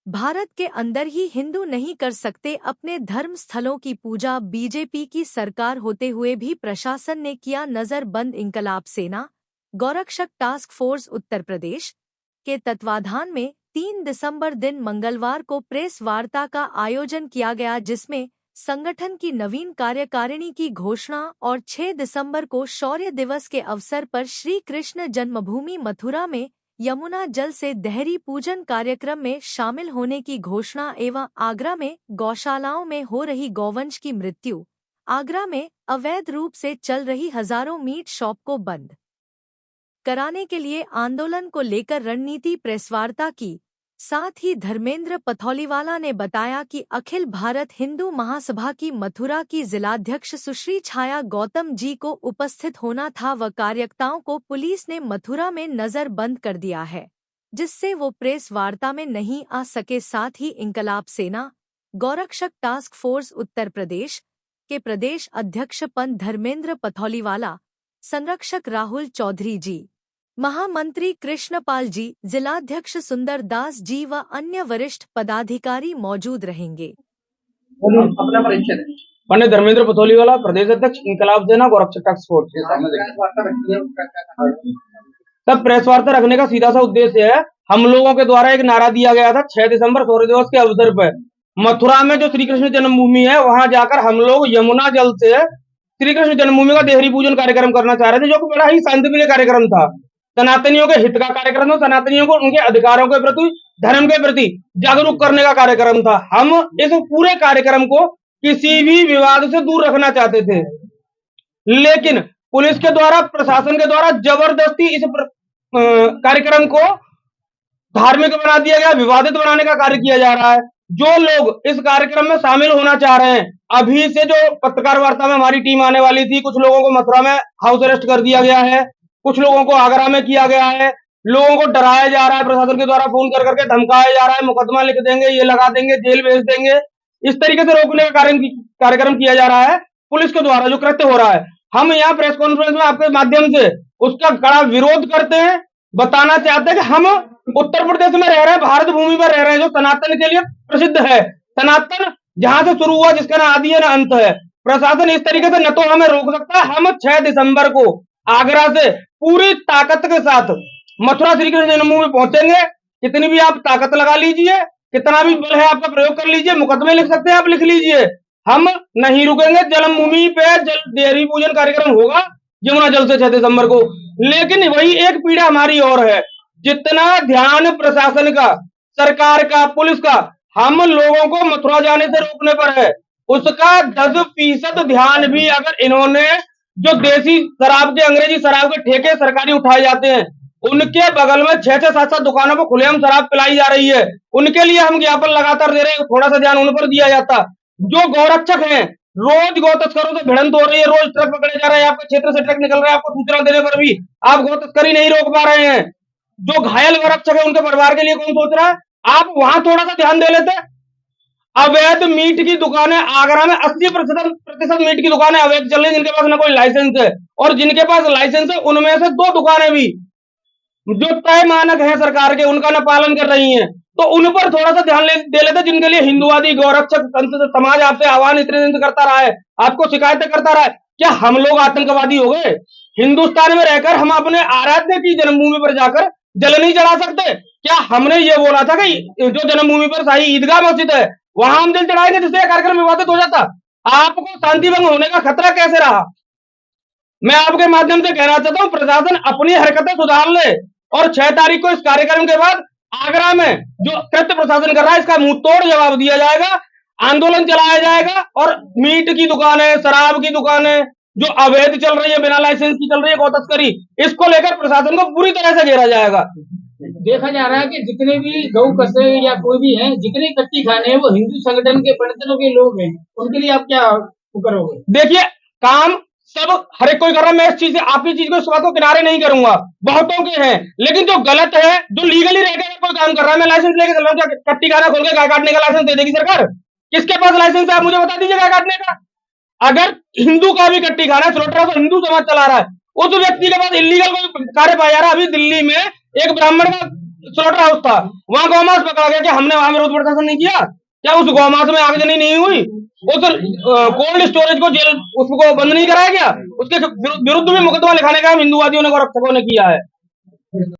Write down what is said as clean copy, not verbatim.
भारत के अंदर ही हिंदू नहीं कर सकते अपने धर्म स्थलों की पूजा। बीजेपी की सरकार होते हुए भी प्रशासन ने किया नजरबंद। इंकलाब सेना गौरक्षक टास्क फोर्स उत्तर प्रदेश के तत्वाधान में 3 दिसंबर दिन मंगलवार को प्रेस वार्ता का आयोजन किया गया, जिसमें संगठन की नवीन कार्यकारिणी की घोषणा और 6 दिसंबर को शौर्य दिवस के अवसर पर श्री कृष्ण जन्मभूमि मथुरा में यमुना जल से देहरी पूजन कार्यक्रम में शामिल होने की घोषणा एवं आगरा में गौशालाओं में हो रही गौवंश की मृत्यु, आगरा में अवैध रूप से चल रही हजारों मीट शॉप को बंद कराने के लिए आंदोलन को लेकर रणनीति प्रेसवार्ता की। साथ ही धर्मेंद्र पथौलीवाला ने बताया कि अखिल भारत हिंदू महासभा की मथुरा की जिलाध्यक्ष सुश्री छाया गौतम जी को उपस्थित होना था व कार्यकर्ताओं को पुलिस ने मथुरा में नजरबंद कर दिया है, जिससे वो प्रेस वार्ता में नहीं आ सके। साथ ही इंकलाब सेना गौरक्षक टास्क फोर्स उत्तर प्रदेश के प्रदेश अध्यक्ष पंत धर्मेंद्र पथौलीवाला, संरक्षक राहुल चौधरी जी, महामंत्री कृष्णपाल जी, जिलाध्यक्ष सुंदर दास जी व अन्य वरिष्ठ पदाधिकारी मौजूद रहेंगे। अपना परिचय पंडित धर्मेंद्र पथौलीवाला, प्रदेश अध्यक्ष इंकलाब सेना गौरक्षक टास्क फोर्स। सब प्रेस वार्ता रखने का सीधा सा उद्देश्य है, हम लोगों के द्वारा एक नारा दिया गया था 6 दिसंबर शौर्य दिवस के अवसर पर मथुरा में जो श्री कृष्ण जन्मभूमि है वहां जाकर हम लोग यमुना जल से श्री कृष्ण जन्मभूमि का देहरी पूजन कार्यक्रम करना चाह रहे थे, जो कि बड़ा ही शांतिप्रिय कार्यक्रम था। सनातनियों के हित का कार्यक्रम था, सनातनियों को उनके अधिकारों के प्रति, धर्म के प्रति जागरूक करने का कार्यक्रम था। हम इस पूरे कार्यक्रम को किसी भी विवाद से दूर रखना चाहते थे, लेकिन पुलिस के द्वारा, प्रशासन के द्वारा जबरदस्ती इस कार्यक्रम को धार्मिक बना दिया गया, विवादित बनाने का कार्य किया जा रहा है। जो लोग इस कार्यक्रम में शामिल होना चाह रहे हैं, अभी से जो पत्रकार वार्ता में हमारी टीम आने वाली थी, कुछ लोगों को मथुरा में हाउस अरेस्ट कर दिया गया है, कुछ लोगों को आगरा में किया गया है, लोगों को डराया जा रहा है, प्रशासन के द्वारा फोन कर करके धमकाया जा रहा है, मुकदमा लिख देंगे, ये लगा देंगे, जेल भेज देंगे, इस तरीके से रोकने का कार्यक्रम किया जा रहा है पुलिस के द्वारा, जो कृत्य हो रहा है। हम यहाँ प्रेस कॉन्फ्रेंस में आपके माध्यम से उसका कड़ा विरोध करते हैं, बताना चाहते हैं कि हम उत्तर प्रदेश में रह रहे हैं, भारत भूमि पर रह रहे हैं, जो सनातन के लिए प्रसिद्ध है। सनातन जहां से शुरू हुआ, जिसका ना आदि है ना अंत है। प्रशासन इस तरीके से न तो हमें रोक सकता है। हम 6 दिसंबर को आगरा से पूरी ताकत के साथ मथुरा श्री कृष्ण जन्मभूमि पहुंचेंगे। कितनी भी आप ताकत लगा लीजिए, कितना भी बल है आपका प्रयोग कर लीजिए, मुकदमे लिख सकते हैं आप, लिख लीजिए, हम नहीं रुकेंगे। जन्मभूमि पे देहरी पूजन कार्यक्रम होगा यमुना जल से 6 दिसंबर को। लेकिन वही एक पीड़ा हमारी और है, जितना ध्यान प्रशासन का, सरकार का, पुलिस का हम लोगों को मथुरा जाने से रोकने पर है, उसका 10% ध्यान भी अगर इन्होंने, जो देसी शराब के, अंग्रेजी शराब के ठेके सरकारी उठाए जाते हैं, उनके बगल में 6-6, 7-7 दुकानों पर खुलेआम शराब पिलाई जा रही है, उनके लिए हम ज्ञापन लगातार दे रहे हैं, थोड़ा सा ध्यान उन पर दिया जाता। जो गौरक्षक हैं, रोज गौ तस्करों से भिड़ंत हो रही है, रोज ट्रक पकड़े जा रहे हैं, आपके क्षेत्र से ट्रक निकल रहा है, आपको सूचना देने पर भी आप गौ तस्करी नहीं रोक पा रहे हैं। जो घायल गौरक्षक है उनके परिवार के लिए कौन सोच रहा है? आप वहां थोड़ा सा ध्यान दे लेते। अवैध मीट की दुकानें आगरा में 80% मीट की दुकानें अवैध चल रही, जिनके पास ना कोई लाइसेंस है, और जिनके पास लाइसेंस है उनमें से 2 दुकानें भी जो तय मानक है सरकार के, उनका न पालन कर रही हैं। तो उन पर थोड़ा सा ध्यान दे लेते, जिनके लिए हिंदुवादी गौरक्षक संत समाज आपसे आह्वान इतने दिन से करता रहा है, आपको शिकायतें करता रहा है। क्या हम लोग आतंकवादी हो गए? हिंदुस्तान में रहकर हम अपने आराध्य की जन्मभूमि पर जाकर जल नहीं चढ़ा सकते? क्या हमने ये बोला था कि जो जन्मभूमि पर शाही ईदगाह मस्जिद है वहां हम जल चढ़ाएंगे जिससे कार्यक्रम विवादित हो जाता? आपको शांति भंग होने का खतरा कैसे रहा? मैं आपके माध्यम से कहना चाहता हूं, प्रशासन अपनी हरकतें सुधार ले और 6 तारीख को इस कार्यक्रम के बाद आगरा में जो कृत्य प्रशासन कर रहा है, इसका मुंह तोड़ जवाब दिया जाएगा, आंदोलन चलाया जाएगा, और मीट की दुकानें, शराब की दुकानें जो अवैध चल रही है, बिना लाइसेंस की चल रही है, गौ तस्करी, इसको लेकर प्रशासन को पूरी तरह से घेरा जाएगा। देखा जा रहा है कि जितने भी गौ कसे या कोई भी हैं, जितने कट्टी खाने हैं, वो हिंदू संगठन के पंडितों के लोग हैं, उनके लिए आप क्या करोगे? देखिए, काम सब हर एक कोई कर रहा है। मैं इस चीज से, आपकी चीज को, इस बात को किनारे नहीं करूंगा, बहुतों के हैं, लेकिन जो गलत है, जो लीगली रहकर कोई काम कर रहा है, मैं लाइसेंस लेके चल रहा हूँ, क्या कट्टी खाना खोल के गाय काटने का लाइसेंस दे देगी सरकार? किसके पास लाइसेंस है, आप मुझे बता दीजिए गाय काटने का। अगर हिंदू का भी कट्टी खाना है, स्लोटर हाउस हिंदू समाज चला रहा है, उस व्यक्ति के पास इलीगल कोई कार्य पाया जा रहा है। अभी दिल्ली में एक ब्राह्मण का स्लॉटर हाउस था, वहां गौमांस पकड़ा गया। क्या हमने वहां विरोध प्रदर्शन नहीं किया? क्या उस गौमांस में आगजनी नहीं हुई? उस कोल्ड स्टोरेज को जेल उसको बंद नहीं कराया गया? उसके विरुद्ध में मुकदमा लिखाने का हम हिंदुवादियों ने, गौरक्षकों ने किया है।